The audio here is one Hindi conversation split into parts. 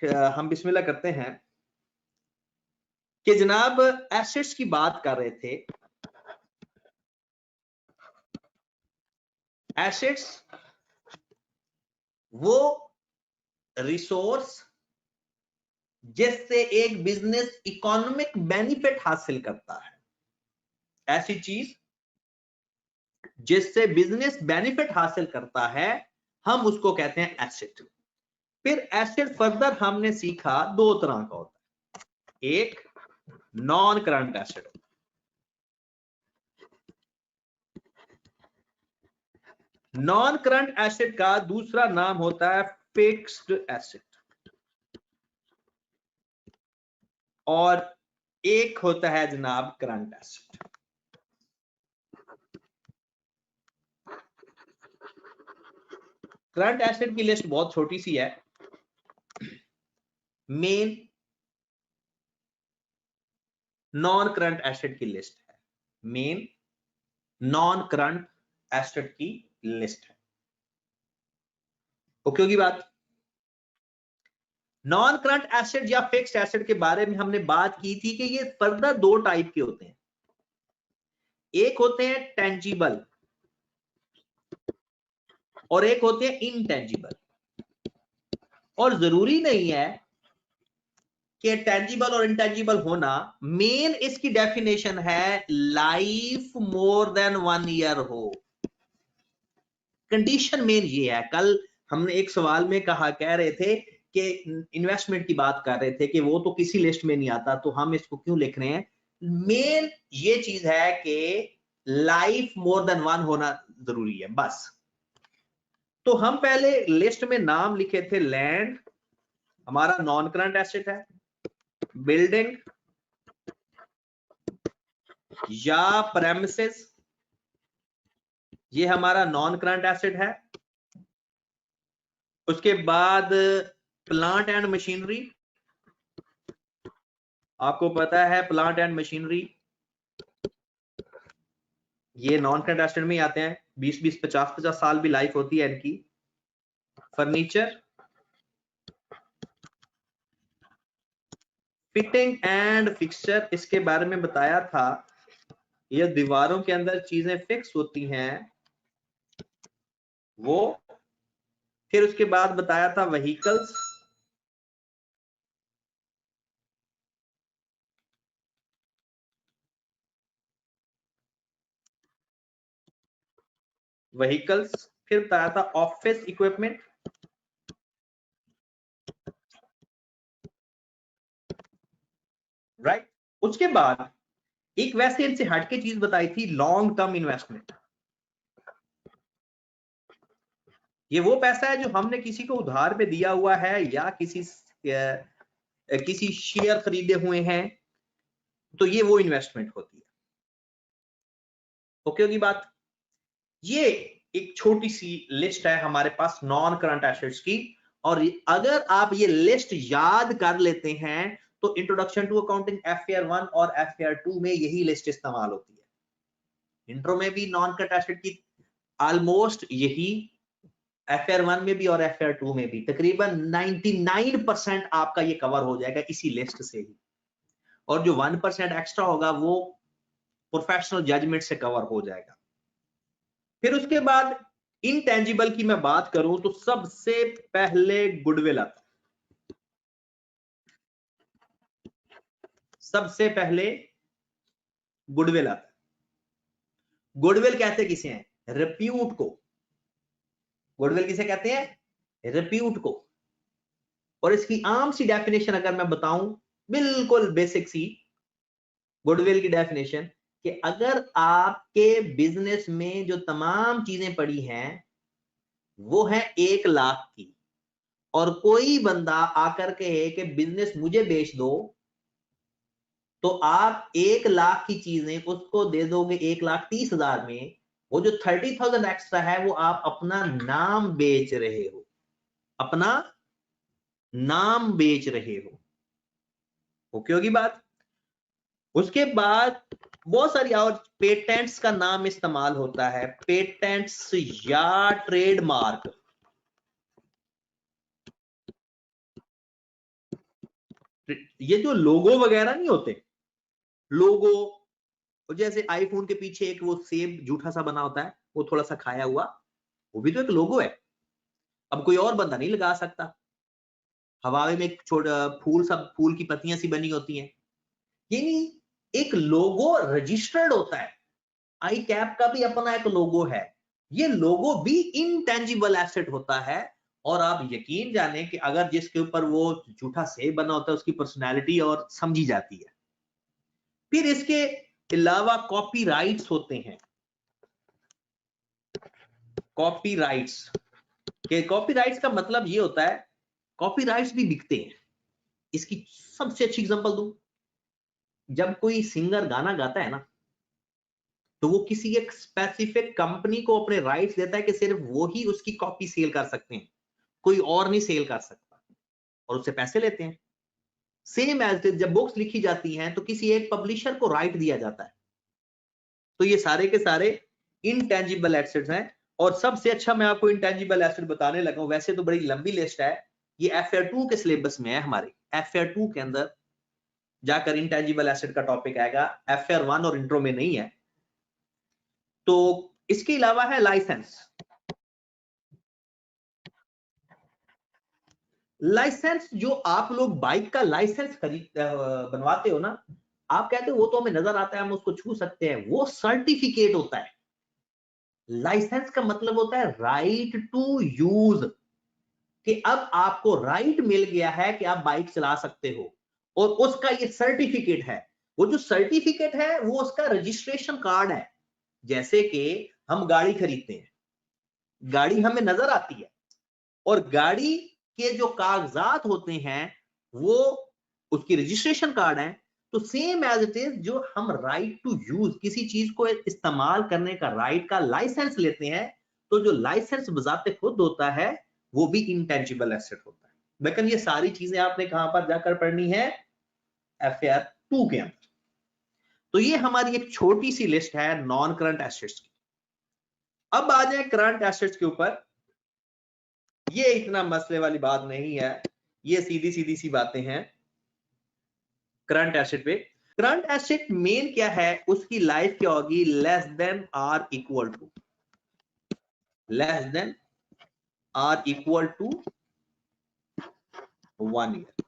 हम बिस्मिल्लाह करते हैं कि जनाब एसेट्स की बात कर रहे थे। एसेट्स वो रिसोर्स जिससे एक बिजनेस इकोनॉमिक बेनिफिट हासिल करता है, ऐसी चीज जिससे बिजनेस बेनिफिट हासिल करता है हम उसको कहते हैं एसेट। फिर एसेट फर्दर हमने सीखा दो तरह का होता है, एक non current asset, non current asset का दूसरा नाम होता है फिक्स्ड एसेट, और एक होता है जनाब करंट एसेट। करंट एसेट की लिस्ट बहुत छोटी सी है। मेन नॉन करंट एसेट की लिस्ट है, मेन नॉन करंट एसेट की लिस्ट है। ओके होगी बात। नॉन करंट एसेट या फिक्स्ड एसेट के बारे में हमने बात की थी कि ये फर्दर दो टाइप के होते हैं, एक होते हैं टेंजिबल और एक होते हैं इनटेंजिबल। और जरूरी नहीं है कि टेंजिबल और इंटेंजिबल होना, मेन इसकी डेफिनेशन है लाइफ मोर देन 1 ईयर हो। कंडीशन मेन ये है। कल हमने एक सवाल में कह रहे थे कि इन्वेस्टमेंट की बात कर रहे थे कि वो तो किसी लिस्ट में नहीं आता, तो हम इसको क्यों लिख रहे हैं। मेन ये चीज है कि लाइफ मोर देन 1 होना जरूरी है बस। तो हम पहले लिस्ट में नाम लिखे थे, लैंड हमारा नॉन करंट एसेट है, बिल्डिंग या प्रेमिसेस ये हमारा नॉन करंट एसेट है। उसके बाद प्लांट एंड मशीनरी, आपको पता है प्लांट एंड मशीनरी ये नॉन करंट एसेट में ही आते हैं, 20-20 50-50 साल भी लाइफ होती है इनकी। फर्नीचर, फिटिंग एंड फिक्सचर, इसके बारे में बताया था, ये दीवारों के अंदर चीजें फिक्स होती हैं वो। फिर उसके बाद बताया था व्हीकल्स, व्हीकल्स। फिर बताया था ऑफिस इक्विपमेंट, राइट। उसके बाद एक वैसे इनसे हटके चीज बताई थी, लॉन्ग टर्म इन्वेस्टमेंट। ये वो पैसा है जो हमने किसी को उधार पे दिया हुआ है या किसी शेयर खरीदे हुए हैं, तो ये वो इन्वेस्टमेंट होती है। ओके होगी बात। ये एक छोटी सी लिस्ट है हमारे पास नॉन करंट एसेट्स की, और अगर आप ये लिस्ट याद कर लेते हैं तो इंट्रोडक्शन टू अकाउंटिंग FAR 1 और FAR 2 में यही लिस्ट इस्तेमाल होती है। इंट्रो में भी नॉन करंट एसेट की ऑलमोस्ट यही, FAR 1 में भी और FAR 2 में भी तकरीबन 99% आपका ये कवर हो जाएगा इसी लिस्ट से ही, और जो 1% एक्स्ट्रा होगा वो प्रोफेशनल जजमेंट से कवर हो जाएगा। फिर उसके बाद इनटेंजिबल की मैं बात करूं तो सबसे पहले गुडविल आता है। सबसे पहले गुडविल आता है। गुडविल कहते किसे हैं? रिप्यूट को। गुडविल किसे कहते हैं? रिप्यूट को। और इसकी आम सी डेफिनेशन अगर मैं बताऊं, बिल्कुल बेसिक सी गुडविल की डेफिनेशन, कि अगर आपके बिजनेस में जो तमाम चीजें पड़ी हैं वो है 1 लाख की, और कोई बंदा आकर कहे कि बिजनेस मुझे बेच दो, तो आप 1 लाख की चीजें उसको दे दोगे 1,30,000 में। वो जो 30,000 एक्स्ट्रा है वो आप अपना नाम बेच रहे हो, अपना नाम बेच रहे हो। ओके होगी बात। उसके बाद बहुत सारी और पेटेंट्स का नाम इस्तेमाल होता है, पेटेंट्स या ट्रेडमार्क। ये जो लोगो वगैरह नहीं होते, लोगो, और जैसे आईफोन के पीछे एक वो सेब झूठा सा बना होता है, वो थोड़ा सा खाया हुआ, वो भी तो एक लोगो है। अब कोई और बंदा नहीं लगा सकता। हवावे में एक छोटा फूल, सब फूल की पत्तियां सी बनी होती हैं, यानी एक लोगो रजिस्टर्ड होता है। आई कैप का भी अपना एक लोगो है। ये लोगो भी इनटेंजिबल एसेट होता है। और आप यकीन जाने कि अगर जिसके ऊपर वो झूठा सेब बना होता है उसकी पर्सनैलिटी और समझी जाती है। फिर इसके अलावा कॉपीराइट्स होते हैं। कॉपीराइट्स के कॉपीराइट्स का मतलब ये होता है, कॉपीराइट्स भी बिकते हैं। इसकी सबसे अच्छी एग्जांपल दूं, जब कोई सिंगर गाना गाता है ना, तो वो किसी एक स्पेसिफिक कंपनी को अपने राइट्स देता है कि सिर्फ वो ही उसकी कॉपी सेल कर सकते हैं, कोई और नहीं सेल कर सकता, और उससे पैसे लेते हैं। सेम एज जब बुक्स लिखी जाती हैं तो किसी एक पब्लिशर को राइट दिया जाता है। तो ये सारे के सारे इनटेंजिबल एसेट्स हैं। और सबसे अच्छा मैं आपको इनटेंजिबल एसेट बताने लगा हूं। वैसे तो बड़ी लंबी लिस्ट है, ये FR2 के सिलेबस में है। हमारे FR2 के अंदर जाकर इनटेंजिबल एसेट का टॉपिक आएगा, FR1 और इंट्रो में नहीं है। तो इसके अलावा है लाइसेंस। लाइसेंस जो आप लोग बाइक का लाइसेंस खरीद बनवाते हो ना, आप कहते हो वो तो हमें नजर आता है, हम उसको छू सकते हैं, वो सर्टिफिकेट होता है। लाइसेंस का मतलब होता है राइट टू यूज, कि अब आपको राइट मिल गया है कि आप बाइक चला सकते हो, और उसका ये सर्टिफिकेट है। वो जो सर्टिफिकेट है वो उसका रजिस्ट्रेशन कार्ड है। जैसे कि हम गाड़ी खरीदते हैं, गाड़ी हमें नजर आती है, और गाड़ी के जो कागजात होते हैं वो उसकी रजिस्ट्रेशन कार्ड है। तो सेम एज इट इज, जो हम राइट टू यूज, किसी चीज को इस्तेमाल करने का राइट का लाइसेंस लेते हैं, तो जो लाइसेंस बजाते खुद होता है वो भी इंटेंजिबल एसेट होता है। लेकिन ये सारी चीजें आपने कहां पर जाकर पढ़नी है, FR2 के अंदर। तो ये हमारी एक छोटी सी लिस्ट है नॉन करंट एसेट्स की। अब आ जाए करंट एसेट्स के ऊपर। ये इतना मसले वाली बात नहीं है, ये सीधी सीधी सी बातें हैं करंट एसेट पे। करंट एसेट मेन क्या है, उसकी लाइफ क्या होगी, less than or equal to, less than or equal to 1 year,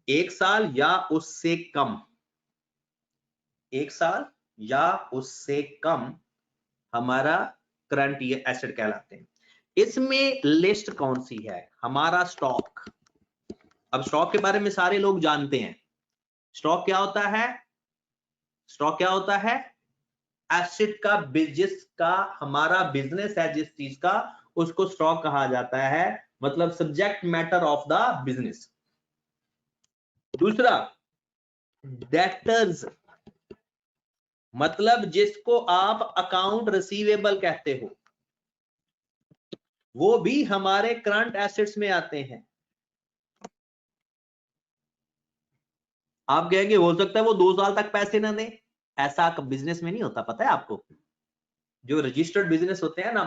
1 साल या उससे कम, 1 साल या उससे कम हमारा करंट एसेट कहलाते हैं। इसमें लिस्ट कौन सी है, हमारा स्टॉक। अब स्टॉक के बारे में सारे लोग जानते हैं। स्टॉक क्या होता है, स्टॉक क्या होता है, एसेट का, जिसका हमारा बिजनेस है, जिस चीज का, उसको स्टॉक कहा जाता है, मतलब subject matter of the business. दूसरा डेटर्स, मतलब जिसको आप अकाउंट रिसीवेबल कहते हो, वो भी हमारे करंट एसेट्स में आते हैं। आप कहेंगे हो सकता है वो 2 साल तक पैसे ना दे, ऐसा बिजनेस में नहीं होता, पता है आपको। जो रजिस्टर्ड बिजनेस होते हैं ना,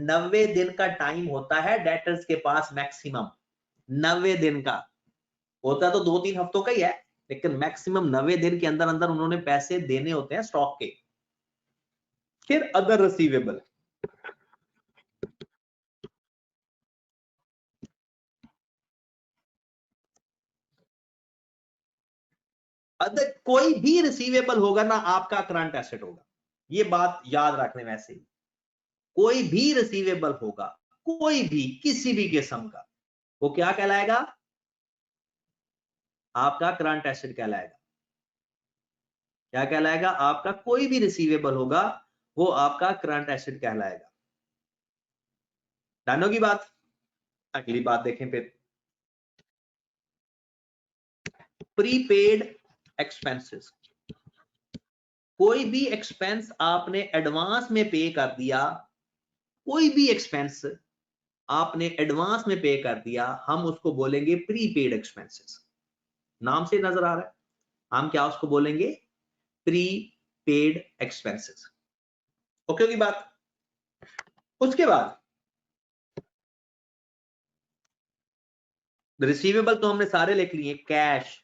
90 दिन का टाइम होता है डेटर्स के पास मैक्सिमम। 90 दिन का होता तो 2-3 हफ्तों का ही है, लेकिन मैक्सिमम 90 दिन के अंदर अंदर उन्होंने पैसे देने होते हैं स्टॉक के। फिर अदर रिसीवेबल, अदर कोई भी रिसीवेबल होगा ना आपका करंट एसेट होगा, ये बात याद रखने। वैसे ही कोई भी रिसीवेबल होगा, कोई भी किसी भी किस्म का, वो क्या कहलाएगा, आपका करंट एसेट कहलाएगा। क्या कहलाएगा, आपका कोई भी रिसीवेबल होगा वो आपका करंट एसेट कहलाएगा। डन होगी बात। अगली बात देखें फिर, प्रीपेड एक्सपेंसेस। कोई भी एक्सपेंस आपने एडवांस में पे कर दिया, कोई भी एक्सपेंस आपने एडवांस में पे कर दिया, हम उसको बोलेंगे प्रीपेड एक्सपेंसेस। नाम से नजर आ रहा है, हम क्या उसको बोलेंगे, प्रीपेड एक्सपेंसेस। ओके होगी बात। उसके बाद रिसीवेबल तो हमने सारे लिख लिए। कैश,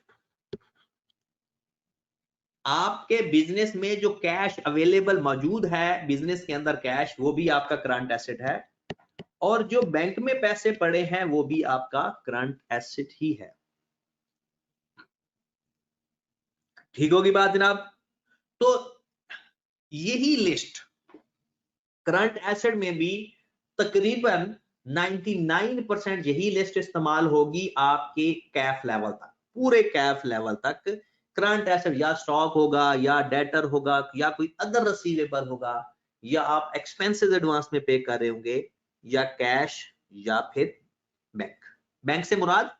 आपके बिजनेस में जो कैश अवेलेबल मौजूद है बिजनेस के अंदर कैश, वो भी आपका करंट एसेट है, और जो बैंक में पैसे पड़े हैं वो भी आपका करंट एसेट ही है। ठीक होगी बात जनाब? तो यही लिस्ट करंट एसेट में भी तकरीबन 99% यही लिस्ट इस्तेमाल होगी आपके कैफ लेवल तक, पूरे कैफ लेवल तक। करंट एसेट या स्टॉक होगा, या डेटर होगा, या कोई अदर रिसीवेबल होगा, या आप एक्सपेंसेस एडवांस में पे कर रहे होंगे, या कैश, या फिर बैंक। बैंक से मुराद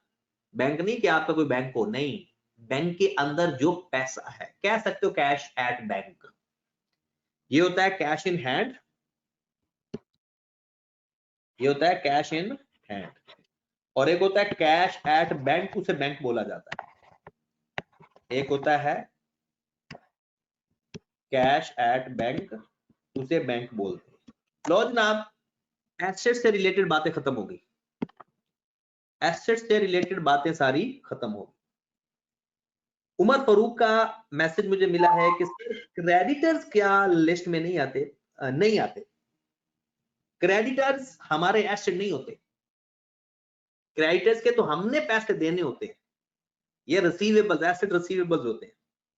बैंक नहीं कि आपका कोई बैंक हो, नहीं, बैंक के अंदर जो पैसा है, कह सकते हो कैश एट बैंक, ये होता है कैश इन हैंड, ये होता है कैश इन हैंड, और एक होता है कैश एट बैंक, उसे बैंक बोला जाता है। एक होता है कैश एट बैंक, उसे बैंक बोलते हैं। लो जनाब, एसेट से रिलेटेड बातें खत्म हो गई, एसेट से रिलेटेड बातें सारी खत्म हो गई। उमर फारूक का मैसेज मुझे मिला है कि क्रेडिटर्स क्या लिस्ट में नहीं आते? नहीं आते। क्रेडिटर्स हमारे एसेट नहीं होते, क्रेडिटर्स के तो हमने पैसे देने होते हैं, ये रिसीवेबल्स, एसेट रिसीवेबल्स होते हैं,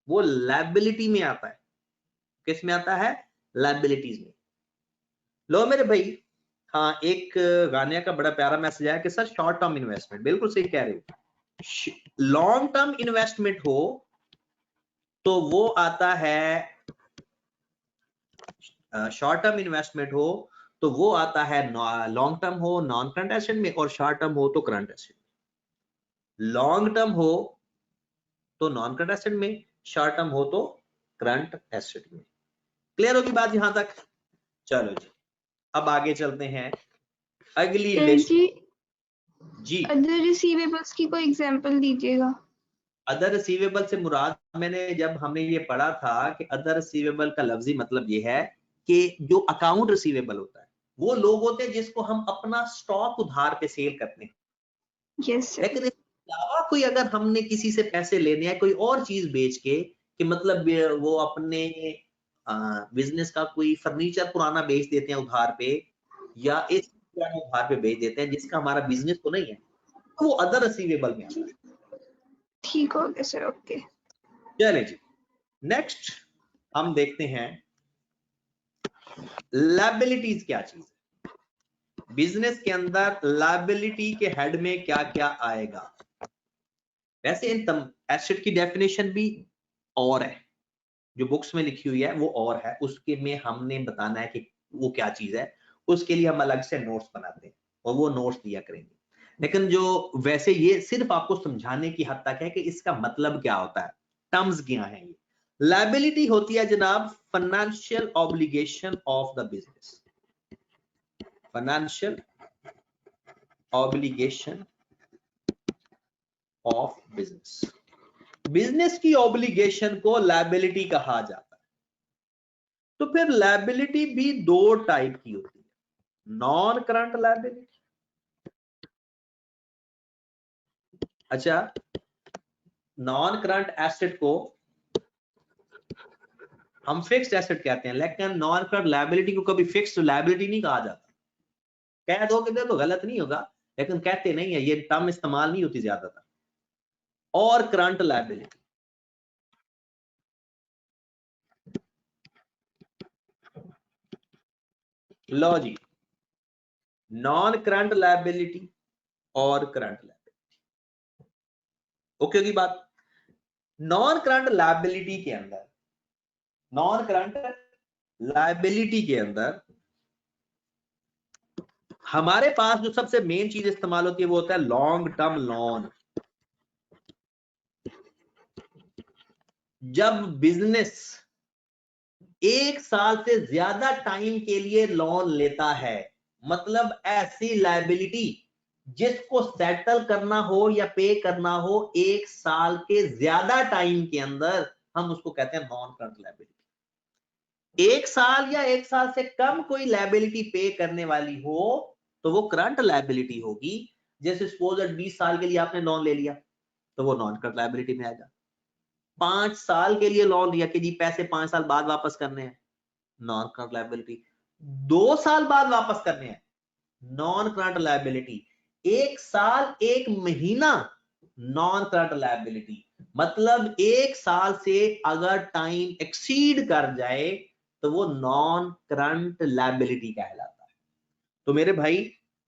वो लायबिलिटी में आता है। किस में आता है? लायबिलिटीज में। लो मेरे भाई, हाँ, एक गाने का बड़ा प्यारा मैसेज आया कि सर शॉर्ट टर्म इन्वेस्टमेंट, बिल्कुल सही कह रहे हो। लॉन्ग टर्म इन्वेस्टमेंट हो तो वो आता है, शॉर्ट टर्म इन्वेस्टमेंट हो तो वो आता है लॉन्ग टर्म हो नॉन करंट एसेट में, और शॉर्ट टर्म हो तो करंट एसेट में। लॉन्ग टर्म हो तो नॉन करंट एसेट में, शॉर्ट टर्म हो तो करंट एसेट में। क्लियर होगी बात यहां तक? चलो जी, अब आगे चलते हैं अगली लिस्ट। जी, अदर रिसीवेबल्स की कोई एग्जांपल दीजिएगा। अदर रिसीवेबल से मुराद, मैंने जब हमने ये पढ़ा था कि अदर रिसीवेबल का लफ्जी मतलब ये है कि जो अकाउंट रिसीवेबल होता है वो लोग होते हैं जिसको हम अपना स्टॉक उधार पे सेल करते हैं। Yes sir. लेकिन इसके अलावा कोई अगर हमने किसी से पैसे लेने हैं कोई और चीज बेच के, कि मतलब वो अपने बिजनेस का कोई फर्नीचर पुराना बेच देते हैं उधार पे, या एक पुराना उधार पे बेच देते हैं जिसका हमारा बिजनेस तो नहीं है, तो वो अदर रिसीवेबल में आता है। ठीक हो गया सर, ओके। चले जी, नेक्स्ट हम देखते हैं लायबिलिटीज क्या चीज है। बिजनेस के अंदर लायबिलिटी के हेड में क्या क्या आएगा? वैसे इन एसेट की डेफिनेशन भी और है, जो बुक्स में लिखी हुई है वो और है, उसके में हमने बताना है कि वो क्या चीज है, उसके लिए हम अलग से नोट्स बनाते हैं और वो नोट्स दिया करेंगे। लेकिन जो वैसे ये सिर्फ आपको समझाने की हद तक है कि इसका मतलब क्या होता है, टर्म्स क्या है। ये लायबिलिटी होती है जनाब financial obligation of the business, financial obligation of business. Business की ऑब्लिगेशन को लायबिलिटी कहा जाता है। तो फिर लायबिलिटी भी दो टाइप की होती है, नॉन करंट लायबिलिटी, अच्छा, नॉन करंट एसेट को हम फिक्स्ड एसेट कहते हैं, लेकिन नॉन करंट लायबिलिटी को कभी फिक्स्ड लायबिलिटी नहीं कहा जाता। कह दो कि तो गलत नहीं होगा, लेकिन कहते नहीं है, ये टर्म इस्तेमाल नहीं होती ज्यादातर। और करंट लायबिलिटी, लो जी, नॉन करंट लायबिलिटी और करंट लायबिलिटी, ओके होगी बात? नॉन करंट लायबिलिटी के अंदर, नॉन करंट लायबिलिटी के अंदर हमारे पास जो सबसे मेन चीज इस्तेमाल होती है वो होता है लॉन्ग टर्म लोन। जब बिजनेस एक साल से ज्यादा टाइम के लिए लोन लेता है, मतलब ऐसी लायबिलिटी जिसको सेटल करना हो या पे करना हो एक साल के ज्यादा टाइम के अंदर, हम उसको कहते हैं नॉन करंट लायबिलिटी। एक साल या एक साल से कम कोई लायबिलिटी पे करने वाली हो तो वो करंट लायबिलिटी होगी। जैसे सपोज 20 साल के लिए आपने लोन ले लिया तो वो नॉन करंट लायबिलिटी में आएगा। 5 साल के लिए लोन लिया कि जी पैसे 5 साल बाद वापस करने हैं, नॉन करंट लायबिलिटी। 2 साल बाद वापस करने हैं, नॉन करंट लायबिलिटी। 1 साल 1 महीना, नॉन करंट लायबिलिटी। मतलब 1 साल से अगर टाइम एक्सीड कर जाए तो वो नॉन करंट लायबिलिटी कहलाता है। तो मेरे भाई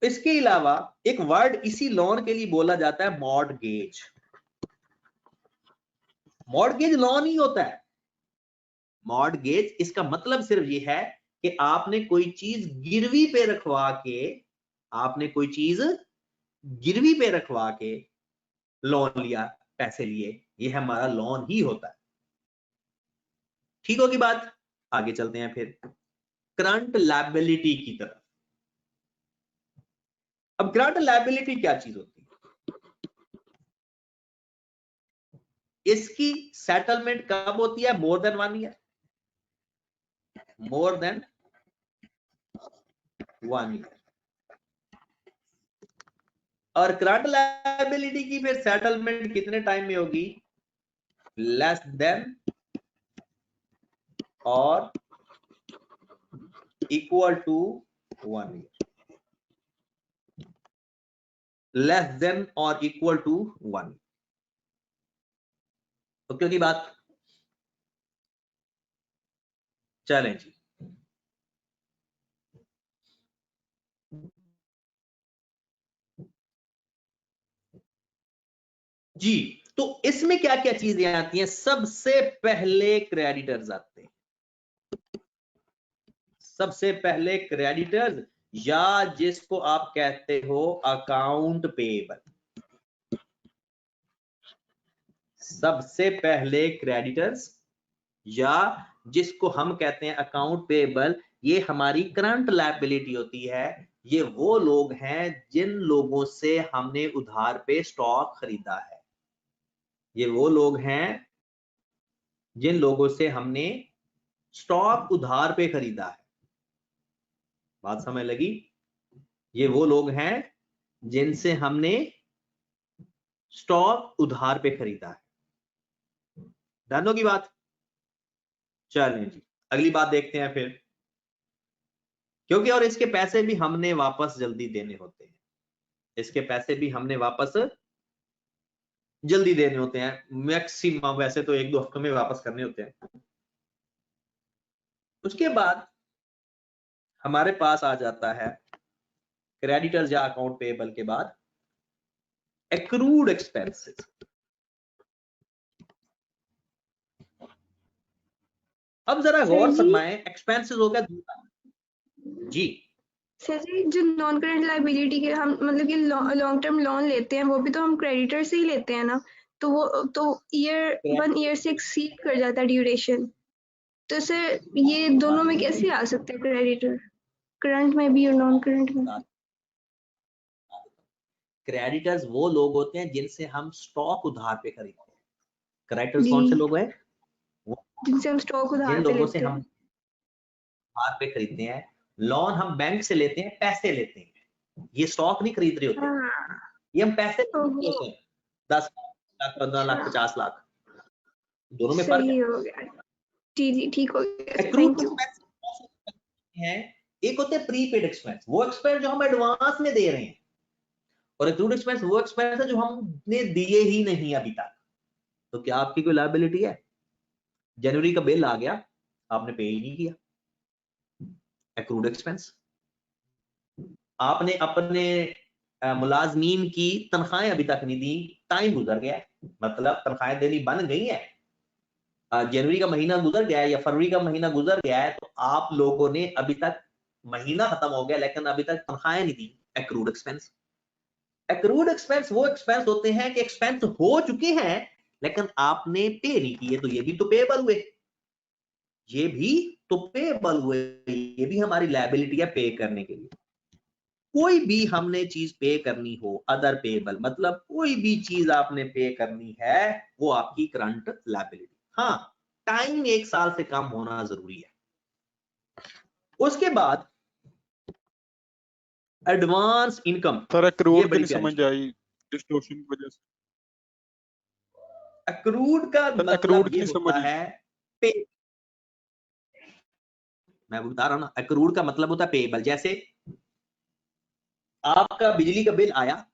इसके अलावा एक वर्ड इसी लोन के लिए बोला जाता है मॉर्टगेज। मॉर्टगेज लोन ही होता है। मॉर्टगेज इसका मतलब सिर्फ ये है कि आपने कोई चीज गिरवी पे रखवा के, आपने कोई चीज गिरवी पे रखवा के लोन लिया, पैसे लिए, ये हमारा लोन ही होता है। ठीक होगी बात? आगे चलते हैं फिर करंट लायबिलिटी की तरफ। अब करंट लायबिलिटी क्या चीज होती है? इसकी सेटलमेंट कब होती है? More than 1 year, more than 1 year. और करंट लायबिलिटी की फिर सेटलमेंट कितने टाइम में होगी? लेस देन और equal to 1 year, less than और इक्वल टू 1। तो क्योंकि बात, चलें जी। जी, तो इसमें क्या क्या चीजें आती हैं? सबसे पहले क्रेडिटर्स आते हैं। सबसे पहले क्रेडिटर्स, या जिसको आप कहते हो अकाउंट पेएबल। सबसे पहले क्रेडिटर्स या जिसको हम कहते हैं अकाउंट पेएबल, ये हमारी करंट लायबिलिटी होती है। ये वो लोग हैं जिन लोगों से हमने उधार पे स्टॉक खरीदा है। ये वो लोग हैं जिन लोगों से हमने स्टॉक उधार पे खरीदा है। बात समझ लगी? ये वो लोग हैं जिनसे हमने स्टॉक उधार पे खरीदा है। डन होगी बात? चलें जी, अगली बात देखते हैं फिर। क्योंकि और इसके पैसे भी हमने वापस जल्दी देने होते हैं। इसके पैसे भी हमने वापस जल्दी देने होते हैं। मैक्सिमम वैसे तो 1-2 हफ्तों में वापस करने होते हैं। उसके बाद हमारे पास आ जाता है क्रेडिटर्स या अकाउंट पेएबल के बाद एक्रूड एक्सपेंसेस। अब जरा गौर फरमाएं, एक्सपेंसेस हो गया दूसरा जी। सर जी, जो नॉन करंट लायबिलिटी के हम मतलब कि लॉन्ग टर्म लोन लेते हैं वो भी तो हम क्रेडिटर से ही लेते हैं ना, तो वो तो 1 ईयर से एक्सीड कर जाता है ड्यूरेशन। तो सर ये दोनों में कैसे आ सकते हैं क्रेडिटर, करंट में भी और नॉन करंट में? क्रेडिटर्स वो लोग होते हैं जिनसे हम स्टॉक उधार पे खरीदते हैं। क्रेडिटर्स जी, कौन से लोग हैं? जिनसे हम स्टॉक जिन उधार पे लोगों से लेते हम हैं। उधार पे खरीदते हैं। लोन हम बैंक से लेते हैं, पैसे लेते हैं, ये स्टॉक नहीं खरीद रहे होते। हाँ, ये हम पैसे खरीद रहे ओहो, होते हैं, 10 लाख, 15 लाख, अच्छा, 50 लाख, दोनों में फर्क सही है। हो गया। जी जी, ठीक हो गया sir, accrued thank you. Expense हैं, एक होते हैं प्रीपेड एक्सपेंस, वो एक्सपेंस जो हम एडवांस में दे रहे हैं। और एक्रूड एक्सपेंस वो एक्सपेंस है जो हमने दिए ही नहीं अभी तक। तो क्या आपकी कोई लायबिलिटी है? जनवरी का बिल आ गया, आपने पे ही नहीं किया, एक्रूड एक्सपेंस। आपने अपने मुलाजमीन की तनख्वाहें अभी तक नहीं दी, टाइम गुजर गया है, मतलब तनख्वाहें देनी बन गई है, जनवरी का महीना गुजर गया है या फरवरी का महीना गुजर गया है, तो आप लोगों ने अभी तक, महीना खत्म हो गया लेकिन अभी तक तनख्वाहें नहीं दी, एक्रूड एक्सपेंस। एक्रूड एक्सपेंस वो एक्सपेंस होते हैं कि एक्सपेंस हो चुके हैं लेकिन आपने पे नहीं किए, तो ये भी तो पेएबल हुए, ये भी तो पेएबल हुए, ये भी हमारी लायबिलिटी है पे करने के लिए। कोई भी हमने चीज पे करनी हो, अदर पेएबल मतलब कोई भी चीज आपने पे करनी है, वो आपकी करंट लायबिलिटी। हाँ, टाइम 1 साल से कम होना जरूरी है। उसके बाद एडवांस इनकम, सर ये एक्रूड की बड़ी नहीं प्यारी समझ चीज। आई डिस्टॉर्शन की वजह से। एक्रूड का सर मतलब एक्रूड की ये नहीं होता समझ है पे, मैं बता रहा हूं ना, एक्रूड का मतलब होता है पेएबल। जैसे आपका बिजली का बिल आया,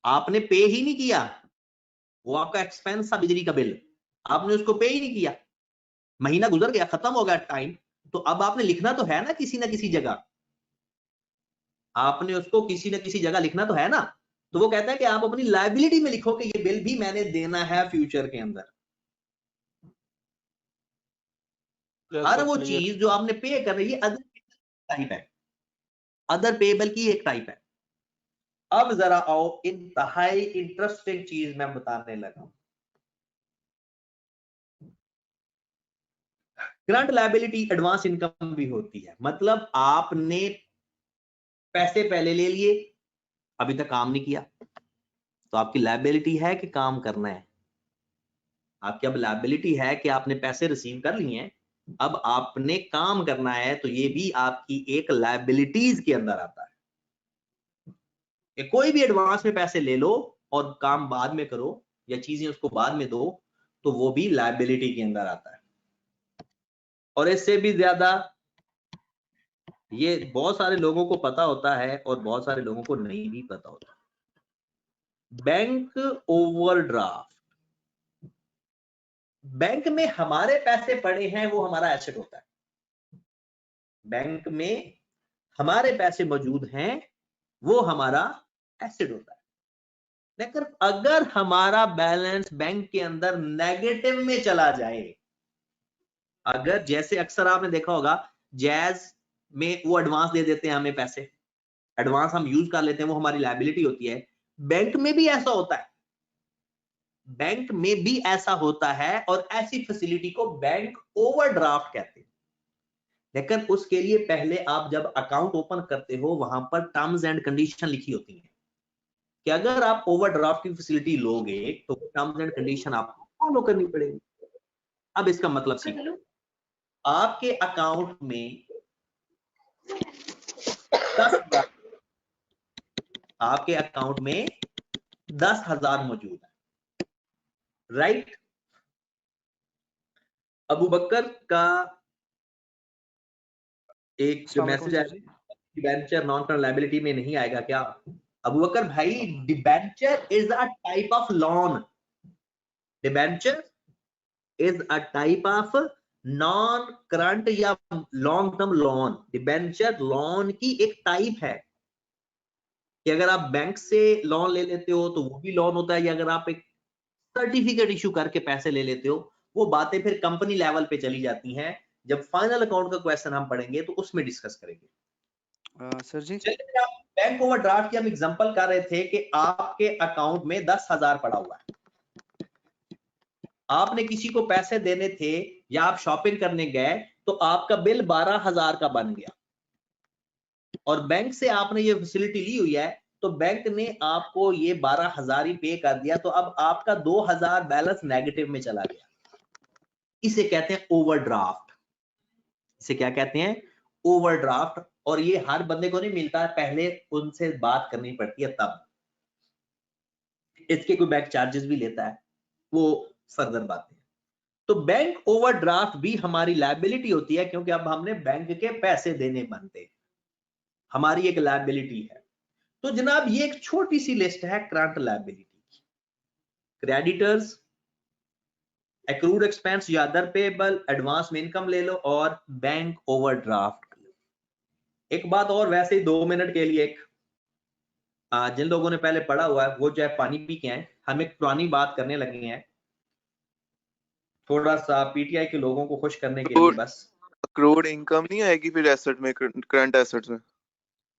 आपने पे ही नहीं किया, वो आपका एक्सपेंस था बिजली का बिल, आपने उसको पे ही नहीं किया, महीना गुजर गया, खत्म हो गया टाइम, तो अब आपने लिखना तो है ना किसी जगह, आपने उसको किसी न किसी जगह लिखना तो है ना। तो वो कहता है कि आप अपनी लायबिलिटी में लिखो कि ये बिल भी मैंने देना है फ्यूचर के अंदर। हर वो चीज जो आपने पे कर रही है अदर टाइप है, अदर पेएबल की एक टाइप है। अब जरा आओ इंतहाई इंटरेस्टिंग चीज मैं बताने लगा। करंट लायबिलिटी एडवांस इनकम भी होती है, मतलब आपने पैसे पहले ले लिए, अभी तक काम नहीं किया, तो आपकी लायबिलिटी है कि काम करना है। आपकी अब लायबिलिटी है कि आपने पैसे रिसीव कर लिए हैं, अब आपने काम करना है, तो ये भी आपकी एक लायबिलिटीज के अंदर आता है कि कोई भी एडवांस में पैसे ले लो और काम बाद में करो या चीजें उसको बाद में दो, तो वो भी लायबिलिटी के अंदर आता है। और इससे भी ज्यादा ये बहुत सारे लोगों को पता होता है और बहुत सारे लोगों को नहीं भी पता होता। बैंक ओवरड्राफ्ट, बैंक में हमारे पैसे पड़े हैं, वो हमारा एसेट होता है। बैंक में हमारे पैसे मौजूद हैं, वो हमारा एसेट होता है। लेकिन अगर हमारा बैलेंस बैंक के अंदर नेगेटिव में चला जाए, अगर जैसे अक्सर आपने देखा होगा जैज में वो एडवांस दे देते हैं हमें पैसे, एडवांस हम यूज कर लेते हैं, वो हमारी लायबिलिटी होती है। बैंक में भी ऐसा होता है, बैंक में भी ऐसा होता है, और ऐसी फैसिलिटी को बैंक ओवरड्राफ्ट कहते हैं। लेकिन उसके लिए पहले आप जब अकाउंट ओपन करते हो, वहां पर टर्म्स एंड कंडीशन लिखी होती है कि अगर आप ओवरड्राफ्ट की फैसिलिटी लोगे तो टर्म्स एंड कंडीशन आपको फॉलो करनी पड़ेगी। अब इसका मतलब सीखो, आपके अकाउंट में 10,000, आपके अकाउंट में 10,000 मौजूद है, राइट। अबू बकर का एक जो मैसेज आया, डिबेंचर नॉन करंट लायबिलिटी में नहीं आएगा क्या? अबू बकर भाई, debenture is a type of loan, debenture is a type of non current या long term loan. Debenture loan की एक टाइप है कि अगर आप बैंक से लोन ले लेते हो तो वो भी लोन होता है, या अगर आप एक सर्टिफिकेट इशू करके पैसे ले लेते हो, वो बातें फिर कंपनी लेवल पे चली जाती हैं। जब फाइनल अकाउंट का क्वेश्चन हम पढ़ेंगे तो उसमें डिस्कस करेंगे। सर जी, चलिए, आप बैंक ओवरड्राफ्ट की हम एग्जांपल कर रहे थे कि आपके अकाउंट में 10,000 पड़ा हुआ है, आपने किसी को पैसे देने थे या आप शॉपिंग करने गए, तो आपका बिल 12,000 का बन गया, और बैंक से आपने ये फैसिलिटी ली हुई है, तो बैंक ने आपको ये 12,000 ही पे कर दिया, तो अब आपका 2,000 बैलेंस नेगेटिव में चला गया। इसे कहते हैं ओवरड्राफ्ट। इसे क्या कहते हैं? ओवरड्राफ्ट। और ये हर बंदे को नहीं मिलता है, पहले उनसे बात करनी पड़ती है तब। इसके कोई बैंक चार्जेस भी लेता है, वो फर्दर बातें। तो बैंक ओवरड्राफ्ट भी हमारी लायबिलिटी होती है, क्योंकि अब हमने बैंक के पैसे देने बनते, हमारी एक लायबिलिटी है। तो जनाब ये एक छोटी सी लिस्ट है करंट लायबिलिटी की। क्रेडिटर्स, एक्रूड एक्सपेंस या अदर पेएबल, एडवांस में इनकम ले लो, और बैंक ओवरड्राफ्ट। एक बात और, वैसे ही 2 मिनट के लिए, एक जिन लोगों ने पहले पढ़ा हुआ है वो जो है पानी पी के आए, हम एक पुरानी बात करने लगे हैं, थोड़ा सा पीटीआई के लोगों को खुश करने के लिए बस। एक्रूड इनकम नहीं आएगी फिर एसेट में, करंट एसेट्स में?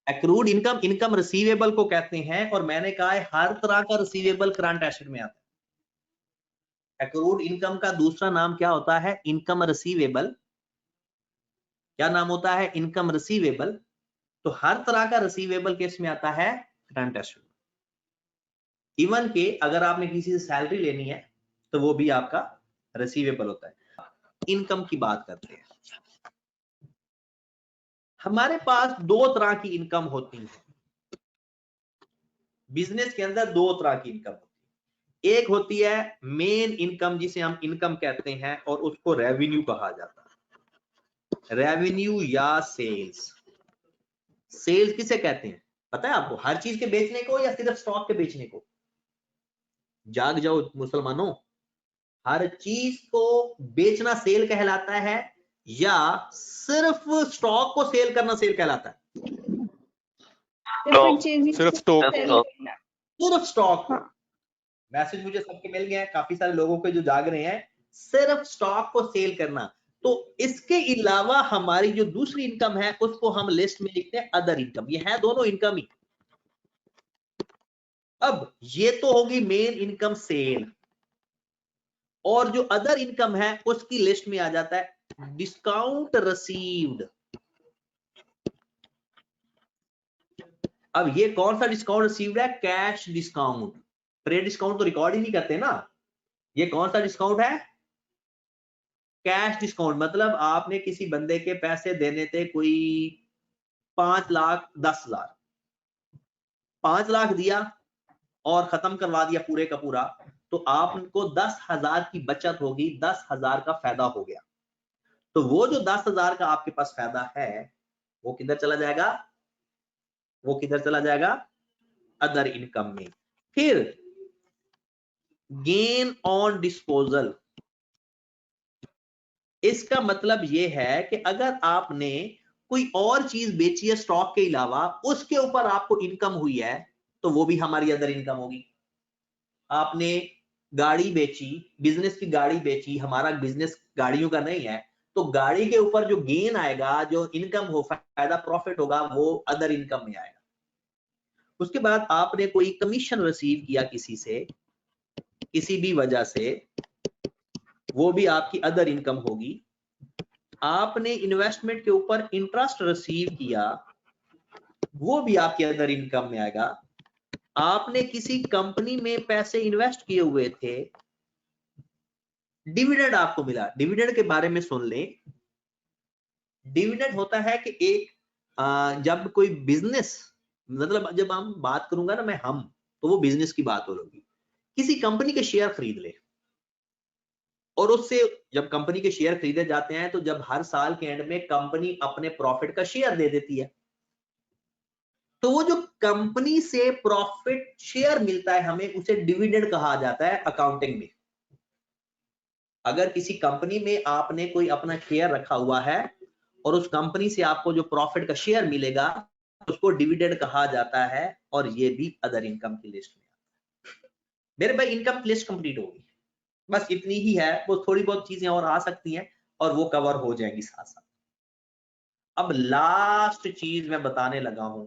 एक्रूड इनकम, इनकम रिसीवेबल को कहते हैं, और मैंने कहा है हर तरह का रिसीवेबल करंट एसेट में आता है। एक्रूड इनकम का दूसरा नाम क्या होता है? Income receivable. क्या नाम होता है? Income receivable. तो हर तरह का रिसीवेबल केस में आता है करंट एसेट। इवन के अगर आपने किसी से सैलरी लेनी है तो वो भी आपका रिसीवेबल होता है। इनकम की बात करते हैं। हमारे पास दो तरह की इनकम होती है बिजनेस के अंदर, दो तरह की इनकम होती है। एक होती है मेन इनकम जिसे हम इनकम कहते हैं और उसको रेवेन्यू कहा जाता है। रेवेन्यू या सेल्स। सेल्स किसे कहते हैं पता है आपको? हर चीज के बेचने को या सिर्फ स्टॉक के बेचने को? जाग जाओ मुसलमानों, हर चीज को बेचना सेल कहलाता है या सिर्फ स्टॉक को सेल करना सेल कहलाता है? सिर्फ स्टॉक। सिर्फ स्टॉक। हाँ। मैसेज मुझे सबके मिल गया है, काफी सारे लोगों के जो जाग रहे हैं। सिर्फ स्टॉक को सेल करना। तो इसके अलावा हमारी जो दूसरी इनकम है उसको हम लिस्ट में लिखते हैं अदर इनकम। ये है दोनों इनकम ही। अब ये तो होगी मेन इनकम सेल, और जो अदर इनकम है उसकी लिस्ट में आ जाता है डिस्काउंट रसीव्ड। अब ये कौन सा डिस्काउंट रिसीव्ड है? Cash discount. ट्रेड डिस्काउंट तो रिकॉर्ड ही नहीं करते ना। ये कौन सा डिस्काउंट है? Cash discount. मतलब आपने किसी बंदे के पैसे देने थे कोई 5,10,000, 5 लाख दिया और खत्म करवा दिया पूरे का पूरा, तो आपको 10,000 की बचत होगी, 10,000 का फायदा हो गया। तो वो जो 10,000 का आपके पास फायदा है वो किधर चला जाएगा? वो किधर चला जाएगा? अदर इनकम में। फिर गेन ऑन डिस्पोजल। इसका मतलब ये है कि अगर आपने कोई और चीज बेची है स्टॉक के अलावा, उसके ऊपर आपको इनकम हुई है, तो वो भी हमारी अदर इनकम होगी। आपने गाड़ी बेची, बिजनेस की गाड़ी बेची, हमारा बिजनेस गाड़ियों का नहीं है, तो गाड़ी के ऊपर जो गेन आएगा, जो इनकम हो, फायदा प्रॉफिट होगा, वो अदर इनकम में आएगा। उसके बाद आपने कोई कमीशन रिसीव किया किसी से, किसी भी वजह से, वो भी आपकी अदर इनकम होगी। आपने इन्वेस्टमेंट के ऊपर इंटरेस्ट रिसीव किया, वो भी आपके अदर इनकम में आएगा। आपने किसी कंपनी में पैसे इन्वेस्ट किए हुए थे, डिविडेंड आपको मिला। डिविडेंड के बारे में सुन लें। डिविडेंड होता है कि एक जब कोई बिजनेस, मतलब जब हम बात करूंगा ना मैं हम, तो वो बिजनेस की बात होगी। किसी कंपनी के शेयर खरीद ले, और उससे जब कंपनी के शेयर खरीदे जाते हैं तो जब हर साल के एंड में कंपनी अपने प्रॉफिट का शेयर दे देती है, तो वो जो कंपनी से प्रॉफिट शेयर मिलता है हमें, उसे डिविडेंड कहा जाता है अकाउंटिंग में। अगर किसी कंपनी में आपने कोई अपना शेयर रखा हुआ है और उस कंपनी से आपको जो प्रॉफिट का शेयर मिलेगा उसको डिविडेंड कहा जाता है, और ये भी अदर इनकम की लिस्ट में आता है। मेरे भाई इनकम लिस्ट कंप्लीट होगी, बस इतनी ही है। वो थोड़ी बहुत चीजें और आ सकती हैं और वो कवर हो जाएंगी साथ साथ। अब लास्ट चीज मैं बताने लगा हूं,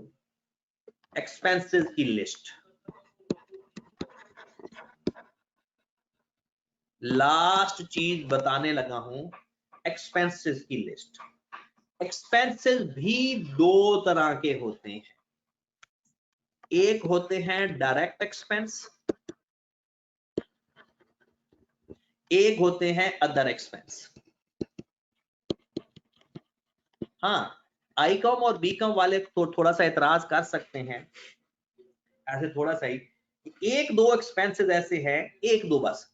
एक्सपेंसेस की लिस्ट। लास्ट चीज बताने लगा हूं, एक्सपेंसेस की लिस्ट। एक्सपेंसेस भी दो तरह के होते हैं। एक होते हैं डायरेक्ट एक्सपेंस, एक होते हैं अदर एक्सपेंस। हाँ, आईकॉम और बीकॉम वाले तो थोड़ा सा एतराज कर सकते हैं, ऐसे थोड़ा सा ही। एक दो एक्सपेंसेस ऐसे हैं, एक दो बस,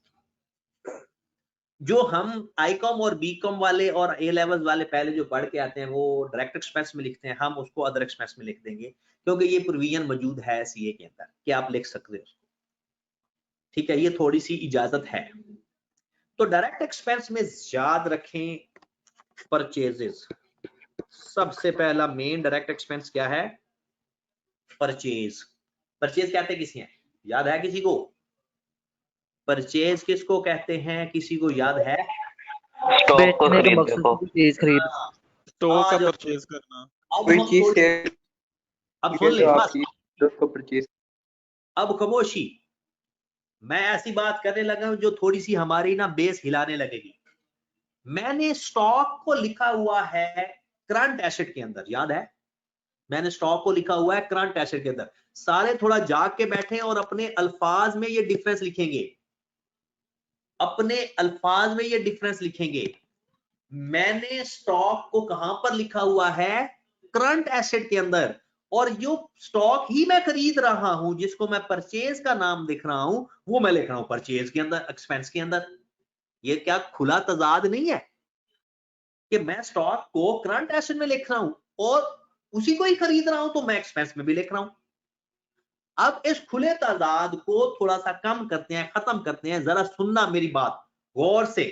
जो हम आईकॉम और बीकॉम वाले और ए लेवल वाले पहले जो पढ़ के आते हैं वो डायरेक्ट एक्सपेंस में लिखते हैं, हम उसको अदर एक्सपेंस में लिख देंगे, क्योंकि ये प्रोविजन मौजूद है सीए के अंदर कि आप लिख सकते हो। ठीक है, ये थोड़ी सी इजाजत है। तो डायरेक्ट एक्सपेंस में याद रखें परचेजेस। सबसे पहला मेन डायरेक्ट एक्सपेंस क्या है? परचेज। परचेज कहते किसी हैं, याद है किसी को? परचेज किसको कहते हैं, किसी को याद है? स्टॉक को खरीदने को, चीज खरीद, स्टॉक का परचेज करना। कोई चीज से, अब सुन ले बस, उसको परचेज। अब खामोशी। मैं ऐसी बात करने लगा हूं जो थोड़ी सी हमारी ना बेस हिलाने लगेगी। मैंने स्टॉक को लिखा हुआ है करंट एसेट के अंदर, याद है? मैंने स्टॉक को लिखा हुआ है करंट एसेट के अंदर। सारे थोड़ा जाग के बैठे और अपने अल्फाज में ये डिफरेंस लिखेंगे, अपने अल्फाज में ये डिफरेंस लिखेंगे। मैंने स्टॉक को कहां पर लिखा हुआ है? करंट एसेट के अंदर, और जो स्टॉक ही मैं खरीद रहा हूं जिसको मैं परचेज का नाम लिख रहा हूं वो मैं लिख रहा हूं परचेज के अंदर, एक्सपेंस के अंदर। ये क्या खुला तजाद नहीं है कि मैं स्टॉक को करंट एसेट में लिख रहा हूं और उसी को ही खरीद रहा हूं तो मैं एक्सपेंस में भी लिख रहा हूं। अब इस खुले तादाद को थोड़ा सा कम करते हैं, खत्म करते हैं। जरा सुनना मेरी बात गौर से।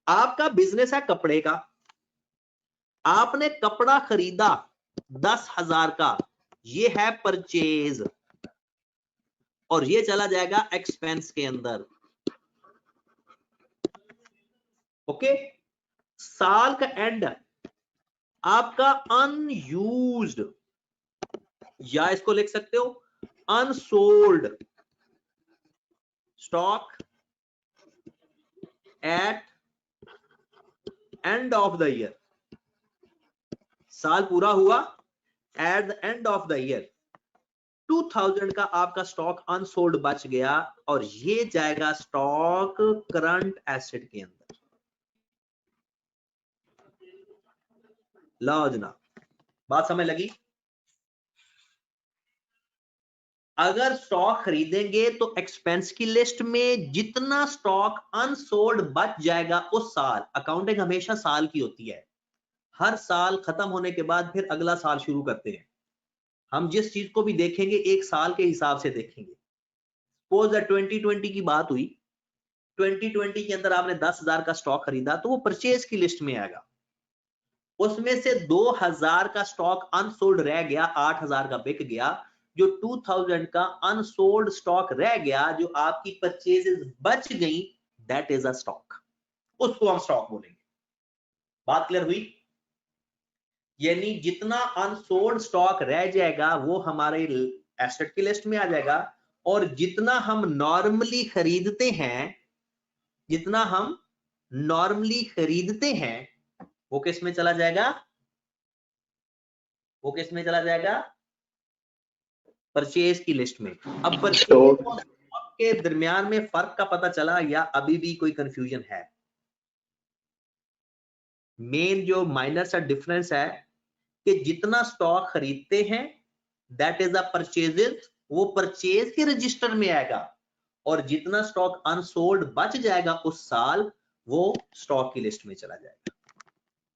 आपका बिजनेस है कपड़े का, आपने कपड़ा खरीदा 10,000 का, ये है परचेज और ये चला जाएगा एक्सपेंस के अंदर। ओके, साल का एंड आपका अनयूज्ड, या इसको लिख सकते हो unsold stock at end of the year. साल पूरा हुआ, at the end of the year 2000 का आपका स्टॉक अनसोल्ड बच गया और ये जाएगा स्टॉक करंट एसेट के अंदर। लो जनाब, बात समझ लगी? अगर स्टॉक खरीदेंगे तो एक्सपेंस की लिस्ट में जितना स्टॉक अनसोल्ड बच जाएगा उस साल, अकाउंटिंग हमेशा साल की होती है, हर साल खत्म होने के बाद फिर अगला साल शुरू करते हैं। हम जिस चीज को भी देखेंगे एक साल के हिसाब से देखेंगे। सपोज 2020 की बात हुई, 2020 के अंदर आपने 10,000 का स्टॉक खरीदा तो वो परचेज की लिस्ट में आएगा। उसमें से 2,000 का स्टॉक अनसोल्ड रह गया, 8,000 का बिक गया। जो 2000 का अनसोल्ड स्टॉक रह गया, जो आपकी परचेजेस बच गई, दैट इज अ स्टॉक, उसको हम स्टॉक बोलेंगे। बात क्लियर हुई? यानी जितना अनसोल्ड स्टॉक रह जाएगा वो हमारे एसेट की लिस्ट में आ जाएगा, और जितना हम नॉर्मली खरीदते हैं, जितना हम नॉर्मली खरीदते हैं वो किस में चला जाएगा? वो किस में चला जाएगा? परचेज की लिस्ट में। अब परचेज और स्टॉक के दरमियान में फर्क का पता चला या अभी भी कोई कंफ्यूजन है? मेन जो माइनर सा डिफरेंस है कि जितना स्टॉक खरीदते हैं दैट इज अ परचेजेस, वो परचेज के रजिस्टर में आएगा, और जितना स्टॉक अनसोल्ड बच जाएगा उस साल वो स्टॉक की लिस्ट में चला जाएगा।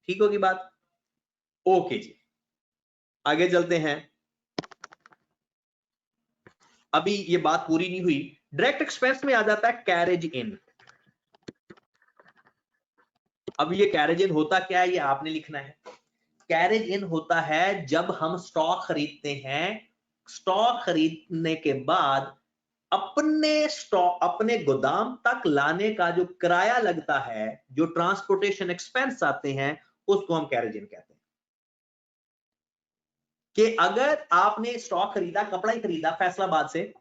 ठीक होगी बात? ओके जी, आगे चलते हैं। अभी ये बात पूरी नहीं हुई। डायरेक्ट एक्सपेंस में आ जाता है कैरेज इन। अब ये कैरेज इन होता क्या है ये आपने लिखना है। कैरेज इन होता है जब हम स्टॉक खरीदते हैं, स्टॉक खरीदने के बाद अपने गोदाम तक लाने का जो किराया लगता है, जो ट्रांसपोर्टेशन एक्सपेंस आते हैं, उसको हम कैरेज इन कहते हैं। कि अगर आपने स्टॉक खरीदा, कपड़ा ही खरीदा फैसलाबाद से,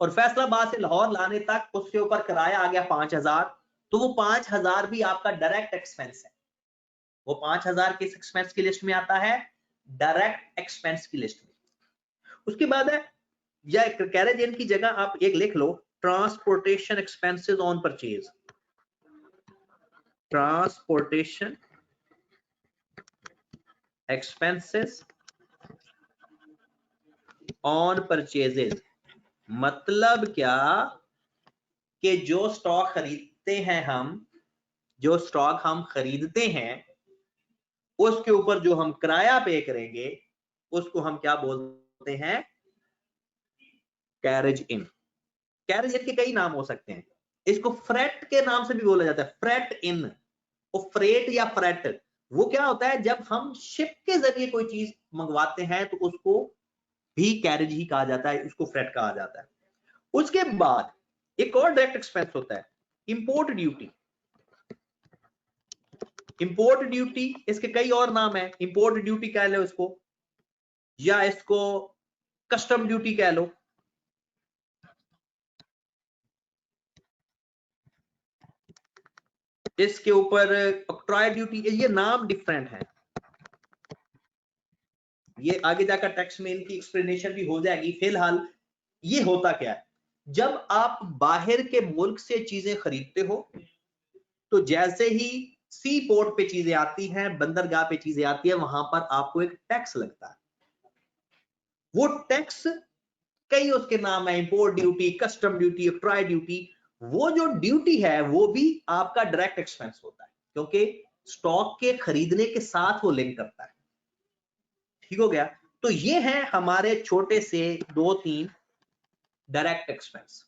और फैसलाबाद से लाहौर लाने तक उसके ऊपर किराया आ गया 5,000, तो वो 5,000 भी आपका डायरेक्ट एक्सपेंस है। वो 5,000 किस एक्सपेंस की लिस्ट में आता है? डायरेक्ट एक्सपेंस की लिस्ट में। उसके बाद है, या कैरेज इन की जगह आप एक लिख लो, transportation expenses on purchase. Transportation expenses on purchases. मतलब क्या कि जो स्टॉक खरीदते हैं हम, जो स्टॉक हम खरीदते हैं उसके ऊपर जो हम किराया पे करेंगे उसको हम क्या बोलते हैं? कैरेज इन। कैरेज इन के कई नाम हो सकते हैं। इसको फ्रेट के नाम से भी बोला जाता है, फ्रेट इन। वो फ्रेट या फ्रेट वो क्या होता है? जब हम शिप के जरिए कोई चीज मंगवाते हैं तो उसको भी कैरेज ही कहा जाता है, उसको फ्रेट कहा जाता है। उसके बाद एक और डायरेक्ट एक्सपेंस होता है, इंपोर्ट ड्यूटी। इंपोर्ट ड्यूटी, इसके कई और नाम है। इंपोर्ट ड्यूटी कह लो इसको, या इसको कस्टम ड्यूटी कह लो। इसके ऊपर ऑक्ट्रॉय ड्यूटी, ये नाम डिफरेंट है। ये आगे जाकर टेक्स्ट में इनकी एक्सप्लेनेशन भी हो जाएगी। फिलहाल ये होता क्या है, जब आप बाहर के मुल्क से चीजें खरीदते हो तो जैसे ही सी पोर्ट पे चीजें आती हैं, बंदरगाह पे चीजें आती है, वहां पर आपको एक टैक्स लगता है। वो टैक्स कई उसके नाम है, import duty, custom duty, try duty. वो जो ड्यूटी है वो भी आपका डायरेक्ट एक्सपेंस होता है, क्योंकि स्टॉक के खरीदने के साथ वो लिंक करता है। ठीक हो गया? तो ये है हमारे छोटे से 2-3 डायरेक्ट एक्सपेंस।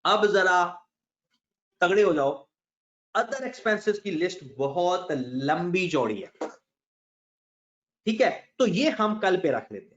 अब जरा तगड़े हो जाओ, अदर एक्सपेंसेस की लिस्ट बहुत लंबी चौड़ी है। ठीक है, तो ये हम कल पे रख लेते हैं।